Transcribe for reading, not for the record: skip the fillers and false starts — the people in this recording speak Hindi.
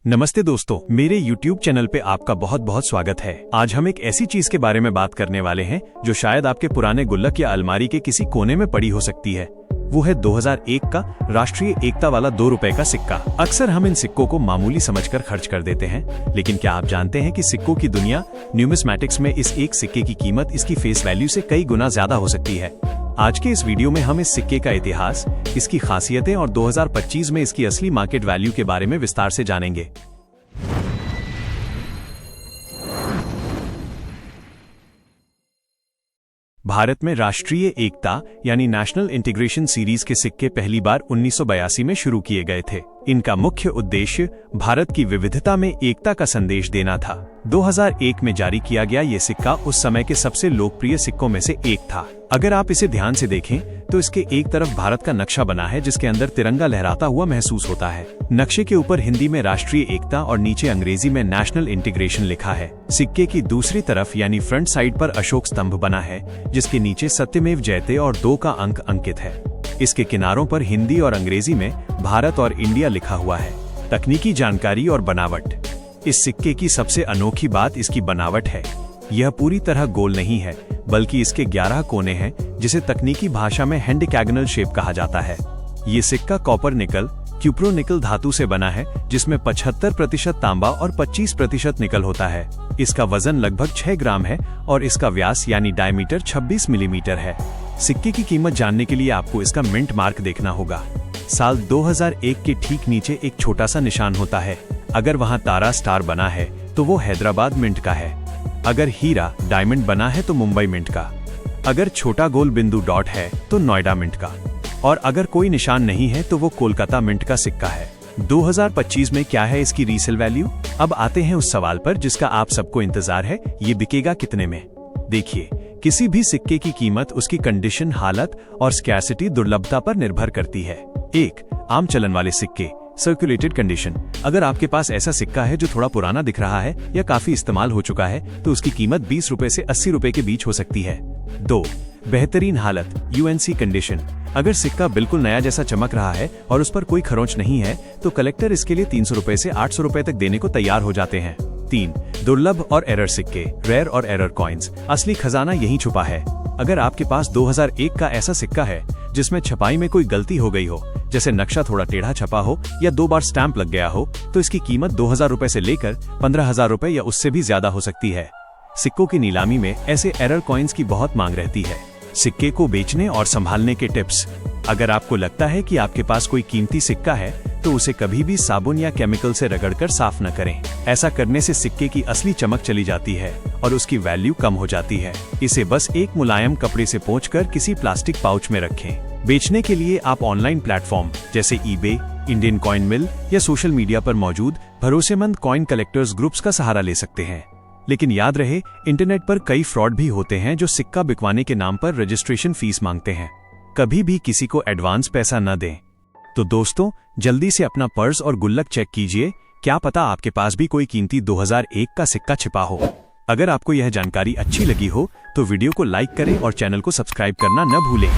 नमस्ते दोस्तों, मेरे YouTube चैनल पे आपका बहुत बहुत स्वागत है। आज हम एक ऐसी चीज के बारे में बात करने वाले हैं जो शायद आपके पुराने गुल्लक या अलमारी के किसी कोने में पड़ी हो सकती है। वो है 2001 का राष्ट्रीय एकता वाला 2 रुपए का सिक्का। अक्सर हम इन सिक्कों को मामूली समझकर खर्च कर देते हैं, लेकिन क्या आप जानते हैं कि सिक्कों की दुनिया न्यूमिस्मैटिक्स में इस एक सिक्के की कीमत इसकी फेस वैल्यू से कई गुना ज्यादा हो सकती है। आज के इस वीडियो में हम इस सिक्के का इतिहास, इसकी खासियतें और 2025 में इसकी असली मार्केट वैल्यू के बारे में विस्तार से जानेंगे। भारत में राष्ट्रीय एकता यानी नेशनल इंटीग्रेशन सीरीज के सिक्के पहली बार 1982 में शुरू किए गए थे। इनका मुख्य उद्देश्य भारत की विविधता में एकता का संदेश देना था। 2001 में जारी किया गया ये सिक्का उस समय के सबसे लोकप्रिय सिक्कों में से एक था। अगर आप इसे ध्यान से देखें तो इसके एक तरफ भारत का नक्शा बना है जिसके अंदर तिरंगा लहराता हुआ महसूस होता है। नक्शे के ऊपर हिंदी में राष्ट्रीय एकता और नीचे अंग्रेजी में नेशनल इंटीग्रेशन लिखा है। सिक्के की दूसरी तरफ यानी फ्रंट साइड पर अशोक स्तंभ बना है जिसके नीचे सत्यमेव जयते और 2 का अंक अंकित है। इसके किनारों पर हिंदी और अंग्रेजी में भारत और इंडिया लिखा हुआ है। तकनीकी जानकारी और बनावट। इस सिक्के की सबसे अनोखी बात इसकी बनावट है। यह पूरी तरह गोल नहीं है, बल्कि इसके 11 कोने हैं जिसे तकनीकी भाषा में हेंडिकैगनल शेप कहा जाता है। ये सिक्का कॉपर निकल क्यूप्रो निकल धातु से बना है जिसमें 75% तांबा और 25% निकल होता है। इसका वजन लगभग 6 ग्राम है और इसका व्यास यानी डायमीटर 26 मिलीमीटर है। सिक्के की कीमत जानने के लिए आपको इसका मिंट मार्क देखना होगा। साल 2001 के ठीक नीचे एक छोटा सा निशान होता है। अगर वहाँ तारा स्टार बना है तो वो हैदराबाद मिंट का है। अगर हीरा डायमंड बना है तो मुंबई मिंट का। अगर छोटा गोल बिंदु डॉट है तो नोएडा मिंट का। और अगर कोई निशान नहीं है तो वो कोलकाता मिंट का सिक्का है। 2025 में क्या है इसकी रीसेल वैल्यू? अब आते हैं उस सवाल पर जिसका आप सबको इंतजार है, ये बिकेगा कितने में? देखिए, किसी भी सिक्के की कीमत उसकी कंडीशन, हालत और स्कैर्सिटी दुर्लभता पर निर्भर करती है। 1. आम चलन वाले सिक्के, सर्कुलेटेड कंडीशन। अगर आपके पास ऐसा सिक्का है जो थोड़ा पुराना दिख रहा है या काफी इस्तेमाल हो चुका है तो उसकी कीमत 20 रुपए से 80 रुपए के बीच हो सकती है। 2. बेहतरीन हालत, यूएनसी कंडीशन। अगर सिक्का बिल्कुल नया जैसा चमक रहा है और उस पर कोई खरोंच नहीं है तो कलेक्टर इसके लिए 300 रुपए से 800 रुपए तक देने को तैयार हो जाते हैं। 3. दुर्लभ और एरर सिक्के, रेयर और एरर कॉइन्स। असली खजाना यहीं छुपा है। अगर आपके पास 2001 का ऐसा सिक्का है जिसमें छपाई में कोई गलती हो गई हो, जैसे नक्शा थोड़ा टेढ़ा छपा हो या 2 बार स्टैंप लग गया हो, तो इसकी कीमत 2000 रुपए से लेकर 15,000 रुपए या उससे भी ज्यादा हो सकती है। सिक्कों की नीलामी में ऐसे एरर कॉइन्स की बहुत मांग रहती है। सिक्के को बेचने और संभालने के टिप्स। अगर आपको लगता है कि आपके पास कोई कीमती सिक्का है तो उसे कभी भी साबुन या केमिकल से रगड़कर साफ न करें। ऐसा करने से सिक्के की असली चमक चली जाती है और उसकी वैल्यू कम हो जाती है। इसे बस एक मुलायम कपड़े से पोंछकर किसी प्लास्टिक पाउच में रखें। बेचने के लिए आप ऑनलाइन प्लेटफॉर्म जैसे ईबे, इंडियन कॉइन मिल या सोशल मीडिया पर मौजूद भरोसेमंद कॉइन कलेक्टर्स ग्रुप्स का सहारा ले सकते हैं। लेकिन याद रहे, इंटरनेट पर कई फ्रॉड भी होते हैं जो सिक्का बिकवाने के नाम पर रजिस्ट्रेशन फीस मांगते हैं। कभी भी किसी को एडवांस पैसा न दें। तो दोस्तों, जल्दी से अपना पर्स और गुल्लक चेक कीजिए, क्या पता आपके पास भी कोई कीमती 2001 का सिक्का छिपा हो। अगर आपको यह जानकारी अच्छी लगी हो तो वीडियो को लाइक करें और चैनल को सब्सक्राइब करना न भूलें।